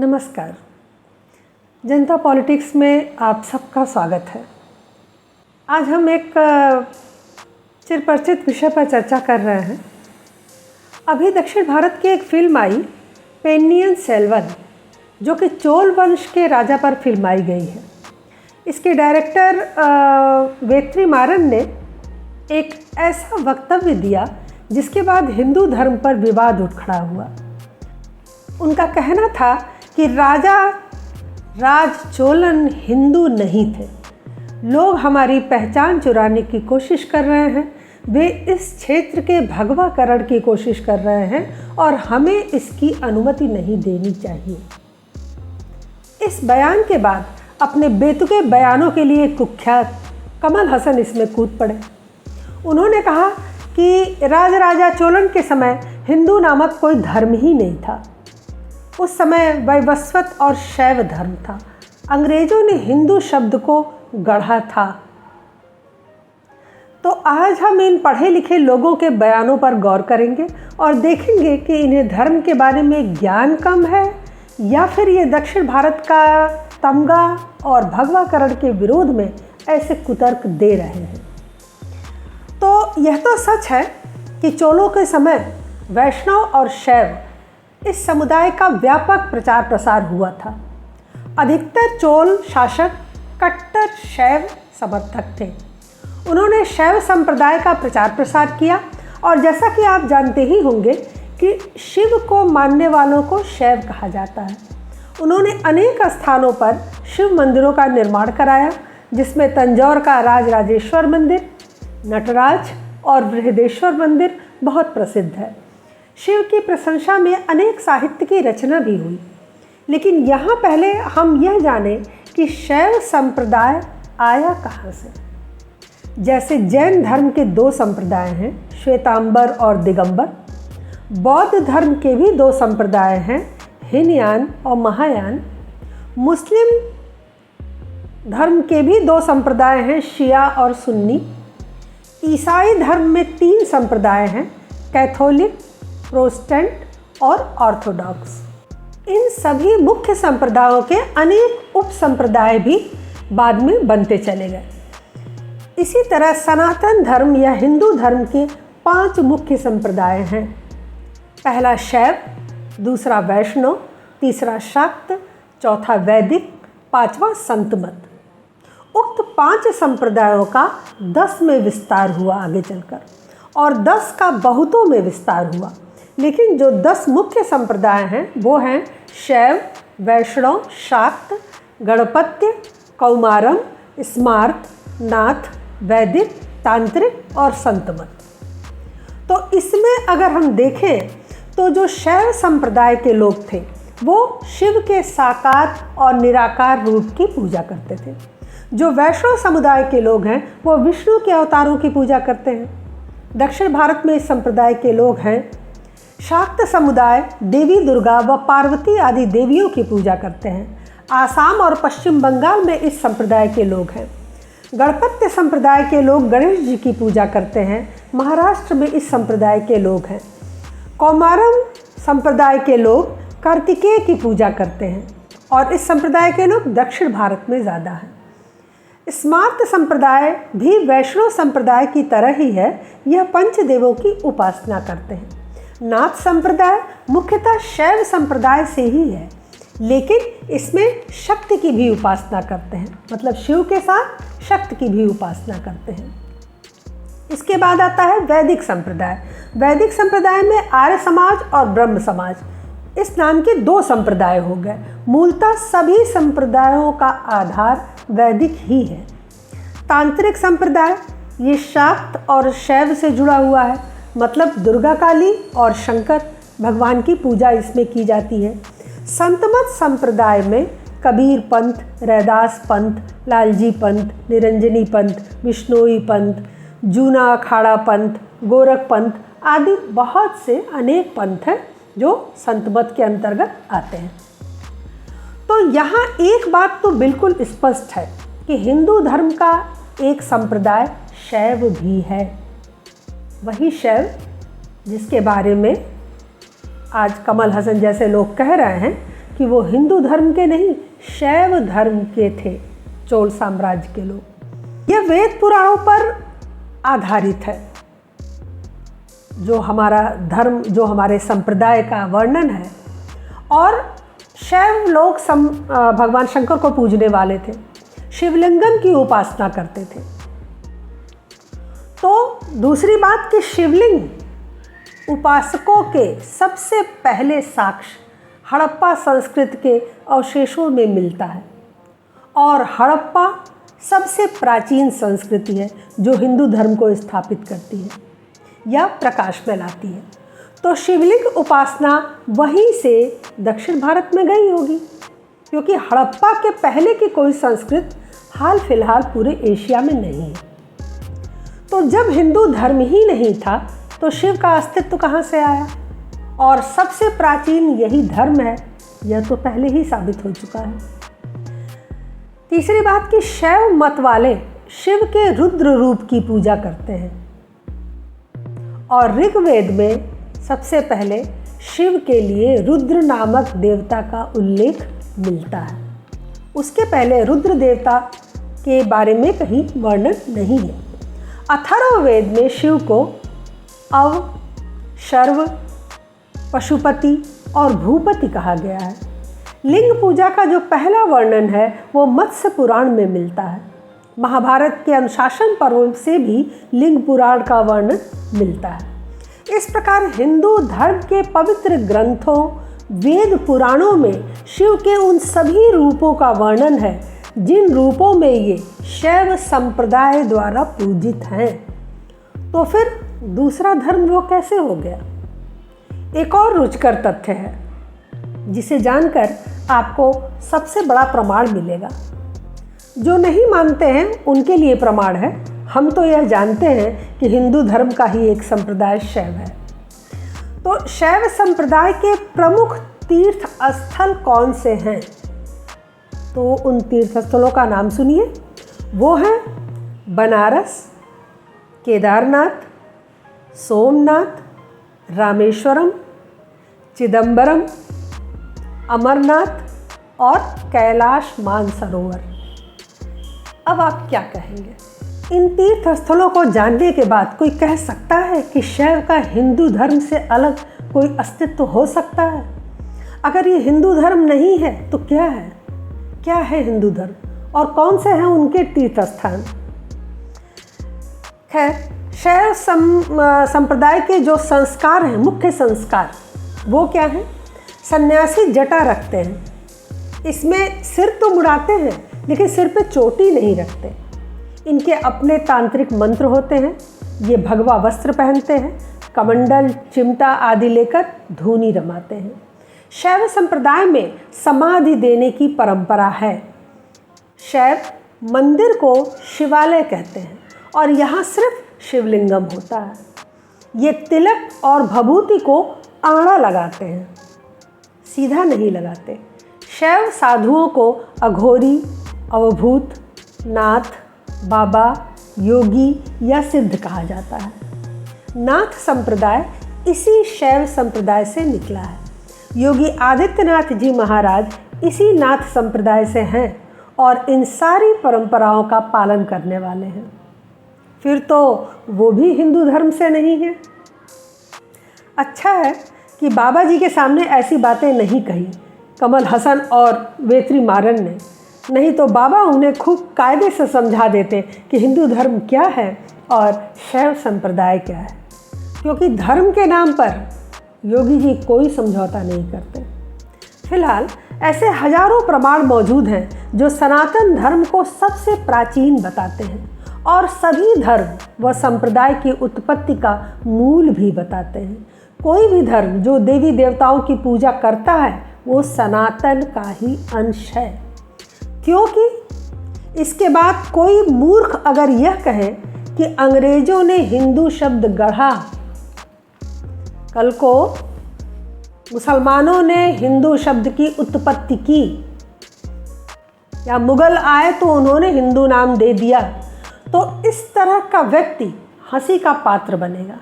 नमस्कार। जनता पॉलिटिक्स में आप सबका स्वागत है। आज हम एक चिरपरिचित विषय पर चर्चा कर रहे हैं। अभी दक्षिण भारत की एक फिल्म आई पोन्नियिन सेल्वन, जो कि चोल वंश के राजा पर फिल्माई गई है। इसके डायरेक्टर वेत्रिमारन ने एक ऐसा वक्तव्य दिया जिसके बाद हिंदू धर्म पर विवाद उठ खड़ा हुआ। उनका कहना था कि राज चोलन हिंदू नहीं थे। लोग हमारी पहचान चुराने की कोशिश कर रहे हैं। वे इस क्षेत्र के भगवाकरण की कोशिश कर रहे हैं और हमें इसकी अनुमति नहीं देनी चाहिए। इस बयान के बाद अपने बेतुके बयानों के लिए कुख्यात कमल हसन इसमें कूद पड़े। उन्होंने कहा कि राजा चोलन के समय हिंदू नामक कोई धर्म ही नहीं था। उस समय वैवस्वत और शैव धर्म था। अंग्रेजों ने हिंदू शब्द को गढ़ा था। तो आज हम इन पढ़े लिखे लोगों के बयानों पर गौर करेंगे और देखेंगे कि इन्हें धर्म के बारे में ज्ञान कम है या फिर ये दक्षिण भारत का तमगा और भगवाकरण के विरोध में ऐसे कुतर्क दे रहे हैं। तो यह तो सच है कि चोलों के समय वैष्णव और शैव इस समुदाय का व्यापक प्रचार प्रसार हुआ था। अधिकतर चोल शासक कट्टर शैव समर्थक थे। उन्होंने शैव संप्रदाय का प्रचार प्रसार किया और जैसा कि आप जानते ही होंगे कि शिव को मानने वालों को शैव कहा जाता है। उन्होंने अनेक स्थानों पर शिव मंदिरों का निर्माण कराया, जिसमें तंजौर का राजराजेश्वर मंदिर, नटराज और बृहदेश्वर मंदिर बहुत प्रसिद्ध है। शिव की प्रशंसा में अनेक साहित्य की रचना भी हुई। लेकिन यहाँ पहले हम यह जानें कि शैव संप्रदाय आया कहाँ से। जैसे जैन धर्म के दो संप्रदाय हैं, श्वेतांबर और दिगंबर। बौद्ध धर्म के भी दो संप्रदाय हैं, हीनयान और महायान। मुस्लिम धर्म के भी दो संप्रदाय हैं, शिया और सुन्नी। ईसाई धर्म में तीन संप्रदाय हैं, कैथोलिक, प्रोटेस्टेंट और ऑर्थोडॉक्स। इन सभी मुख्य संप्रदायों के अनेक उप संप्रदाय भी बाद में बनते चले गए। इसी तरह सनातन धर्म या हिंदू धर्म के 5 मुख्य संप्रदाय हैं। पहला शैव, दूसरा वैष्णव, तीसरा शाक्त, चौथा वैदिक, 5वां संतमत। उक्त 5 संप्रदायों का 10 में विस्तार हुआ आगे चलकर और 10 का बहुतों में विस्तार हुआ। लेकिन जो 10 मुख्य संप्रदाय हैं वो हैं शैव, वैष्णव, शाक्त, गणपत्य, कौमारम, स्मार्त, नाथ, वैदिक, तांत्रिक और संतमत। तो इसमें अगर हम देखें तो जो शैव संप्रदाय के लोग थे वो शिव के साकार और निराकार रूप की पूजा करते थे। जो वैष्णव समुदाय के लोग हैं वो विष्णु के अवतारों की पूजा करते हैं। दक्षिण भारत में इस संप्रदाय के लोग हैं। शाक्त समुदाय देवी दुर्गा व पार्वती आदि देवियों की पूजा करते हैं। आसाम और पश्चिम बंगाल में इस संप्रदाय के लोग हैं। गणपत्य संप्रदाय के लोग गणेश जी की पूजा करते हैं। महाराष्ट्र में इस संप्रदाय के लोग हैं। कौमारम संप्रदाय के लोग कार्तिकेय की पूजा करते हैं और इस संप्रदाय के लोग दक्षिण भारत में ज़्यादा हैं। स्मार्त संप्रदाय भी वैष्णव संप्रदाय की तरह ही है। यह पंचदेवों की उपासना करते हैं। नाथ संप्रदाय मुख्यतः शैव संप्रदाय से ही है, लेकिन इसमें शक्ति की भी उपासना करते हैं, मतलब शिव के साथ शक्ति की भी उपासना करते हैं। इसके बाद आता है वैदिक संप्रदाय। वैदिक संप्रदाय में आर्य समाज और ब्रह्म समाज इस नाम के 2 संप्रदाय हो गए। मूलतः सभी संप्रदायों का आधार वैदिक ही है। तांत्रिक संप्रदाय ये शाक्त और शैव से जुड़ा हुआ है, मतलब दुर्गा काली और शंकर भगवान की पूजा इसमें की जाती है। संतमत संप्रदाय में कबीर पंथ, रैदास पंथ, लालजी पंथ, निरंजनी पंथ, बिश्नोई पंथ, जूना अखाड़ा पंथ, गोरख पंथ आदि बहुत से अनेक पंथ हैं जो संतमत के अंतर्गत आते हैं। तो यहाँ एक बात तो बिल्कुल स्पष्ट है कि हिंदू धर्म का एक संप्रदाय शैव भी है। वही शैव जिसके बारे में आज कमल हसन जैसे लोग कह रहे हैं कि वो हिंदू धर्म के नहीं, शैव धर्म के थे चोल साम्राज्य के लोग। यह वेद पुराणों पर आधारित है। जो हमारा धर्म, जो हमारे संप्रदाय का वर्णन है। और शैव लोग भगवान शंकर को पूजने वाले थे, शिवलिंगम की उपासना करते थे। तो दूसरी बात कि शिवलिंग उपासकों के सबसे पहले साक्ष्य हड़प्पा संस्कृति के अवशेषों में मिलता है। और हड़प्पा सबसे प्राचीन संस्कृति है जो हिंदू धर्म को स्थापित करती है या प्रकाश में लाती है। तो शिवलिंग उपासना वहीं से दक्षिण भारत में गई होगी, क्योंकि हड़प्पा के पहले की कोई संस्कृति हाल फिलहाल पूरे एशिया में नहीं है। तो जब हिंदू धर्म ही नहीं था तो शिव का अस्तित्व कहाँ से आया? और सबसे प्राचीन यही धर्म है, यह तो पहले ही साबित हो चुका है। तीसरी बात कि शैव मत वाले शिव के रुद्र रूप की पूजा करते हैं। और ऋग्वेद में सबसे पहले शिव के लिए रुद्र नामक देवता का उल्लेख मिलता है। उसके पहले रुद्र देवता के बारे में कहीं वर्णन नहीं है। अथर्ववेद में शिव को अव, शर्व, पशुपति और भूपति कहा गया है। लिंग पूजा का जो पहला वर्णन है वो मत्स्य पुराण में मिलता है। महाभारत के अनुशासन पर्व से भी लिंग पुराण का वर्णन मिलता है। इस प्रकार हिंदू धर्म के पवित्र ग्रंथों, वेद पुराणों में शिव के उन सभी रूपों का वर्णन है जिन रूपों में ये शैव संप्रदाय द्वारा पूजित हैं। तो फिर दूसरा धर्म वो कैसे हो गया? एक और रुचिकर तथ्य है जिसे जानकर आपको सबसे बड़ा प्रमाण मिलेगा। जो नहीं मानते हैं उनके लिए प्रमाण है। हम तो यह जानते हैं कि हिंदू धर्म का ही एक संप्रदाय शैव है। तो शैव संप्रदाय के प्रमुख तीर्थ स्थल कौन से हैं? तो उन तीर्थ स्थलों का नाम सुनिए। वो हैं बनारस, केदारनाथ, सोमनाथ, रामेश्वरम, चिदंबरम, अमरनाथ और कैलाश मानसरोवर। अब आप क्या कहेंगे? इन तीर्थ स्थलों को जानने के बाद कोई कह सकता है कि शैव का हिंदू धर्म से अलग कोई अस्तित्व हो सकता है? अगर ये हिंदू धर्म नहीं है तो क्या है? क्या है हिंदू धर्म और कौन से हैं उनके तीर्थ स्थान? खैर, शैव संप्रदाय के जो संस्कार हैं, मुख्य संस्कार, वो क्या हैं? सन्यासी जटा रखते हैं। इसमें सिर तो मुड़ाते हैं लेकिन सिर पे चोटी नहीं रखते। इनके अपने तांत्रिक मंत्र होते हैं। ये भगवा वस्त्र पहनते हैं, कमंडल, चिमटा आदि लेकर धूनी रमाते हैं। शैव संप्रदाय में समाधि देने की परंपरा है। शैव मंदिर को शिवालय कहते हैं और यहाँ सिर्फ शिवलिंगम होता है। ये तिलक और भभूति को आड़ा लगाते हैं, सीधा नहीं लगाते। शैव साधुओं को अघोरी, अवभूत, नाथ, बाबा, योगी या सिद्ध कहा जाता है। नाथ संप्रदाय इसी शैव संप्रदाय से निकला है। योगी आदित्यनाथ जी महाराज इसी नाथ संप्रदाय से हैं और इन सारी परंपराओं का पालन करने वाले हैं। फिर तो वो भी हिंदू धर्म से नहीं है। अच्छा है कि बाबा जी के सामने ऐसी बातें नहीं कही कमल हसन और वेत्री मारन ने, नहीं तो बाबा उन्हें खूब कायदे से समझा देते कि हिंदू धर्म क्या है और शैव संप्रदाय क्या है। क्योंकि धर्म के नाम पर योगी जी कोई समझौता नहीं करते। फिलहाल ऐसे हजारों प्रमाण मौजूद हैं जो सनातन धर्म को सबसे प्राचीन बताते हैं और सभी धर्म व संप्रदाय की उत्पत्ति का मूल भी बताते हैं। कोई भी धर्म जो देवी देवताओं की पूजा करता है वो सनातन का ही अंश है। क्योंकि इसके बाद कोई मूर्ख अगर यह कहे कि अंग्रेजों ने हिंदू शब्द गढ़ा, कल को मुसलमानों ने हिंदू शब्द की उत्पत्ति की, या मुगल आए तो उन्होंने हिंदू नाम दे दिया, तो इस तरह का व्यक्ति हंसी का पात्र बनेगा।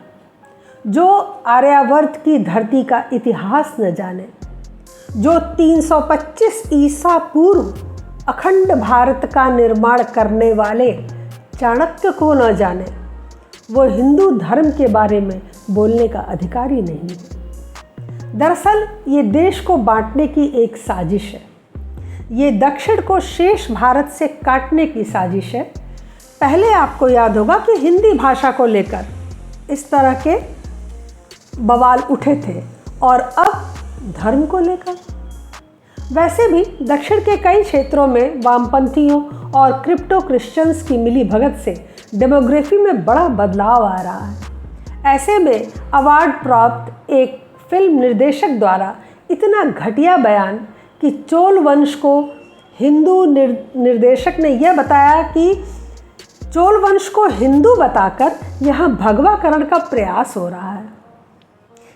जो आर्यावर्त की धरती का इतिहास न जाने, जो 325 ईसा पूर्व अखंड भारत का निर्माण करने वाले चाणक्य को न जाने, वो हिंदू धर्म के बारे में बोलने का अधिकारी नहीं है। दरअसल ये देश को बांटने की एक साजिश है। ये दक्षिण को शेष भारत से काटने की साजिश है। पहले आपको याद होगा कि हिंदी भाषा को लेकर इस तरह के बवाल उठे थे, और अब धर्म को लेकर। वैसे भी दक्षिण के कई क्षेत्रों में वामपंथियों और क्रिप्टो क्रिश्चियंस की मिली भगत से डेमोग्राफी में बड़ा बदलाव आ रहा है। ऐसे में अवार्ड प्राप्त एक फिल्म निर्देशक द्वारा इतना घटिया बयान कि चोल वंश को हिंदू निर्देशक ने यह बताया कि चोल वंश को हिंदू बताकर यहाँ भगवाकरण का प्रयास हो रहा है।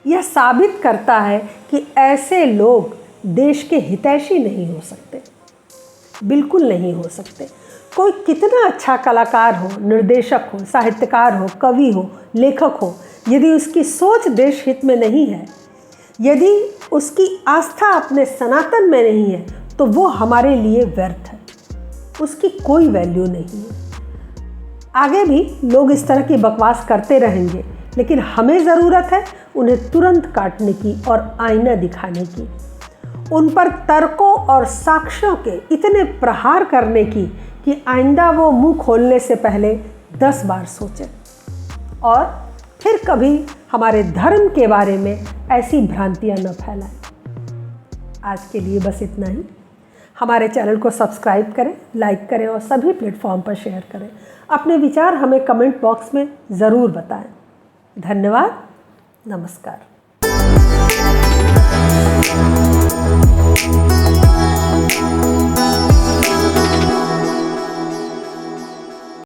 यह साबित करता है कि ऐसे लोग देश के हितैषी नहीं हो सकते, बिल्कुल नहीं हो सकते। कोई कितना अच्छा कलाकार हो, निर्देशक हो, साहित्यकार हो, कवि हो, लेखक हो, यदि उसकी सोच देश हित में नहीं है, यदि उसकी आस्था अपने सनातन में नहीं है, तो वो हमारे लिए व्यर्थ है, उसकी कोई वैल्यू नहीं है। आगे भी लोग इस तरह की बकवास करते रहेंगे, लेकिन हमें ज़रूरत है उन्हें तुरंत काटने की और आईना दिखाने की, उन पर तर्कों और साक्ष्यों के इतने प्रहार करने की कि आइंदा वो मुंह खोलने से पहले 10 बार सोचें, और फिर कभी हमारे धर्म के बारे में ऐसी भ्रांतियां न फैलाएं। आज के लिए बस इतना ही। हमारे चैनल को सब्सक्राइब करें, लाइक करें और सभी प्लेटफॉर्म पर शेयर करें। अपने विचार हमें कमेंट बॉक्स में ज़रूर बताएं। धन्यवाद। नमस्कार।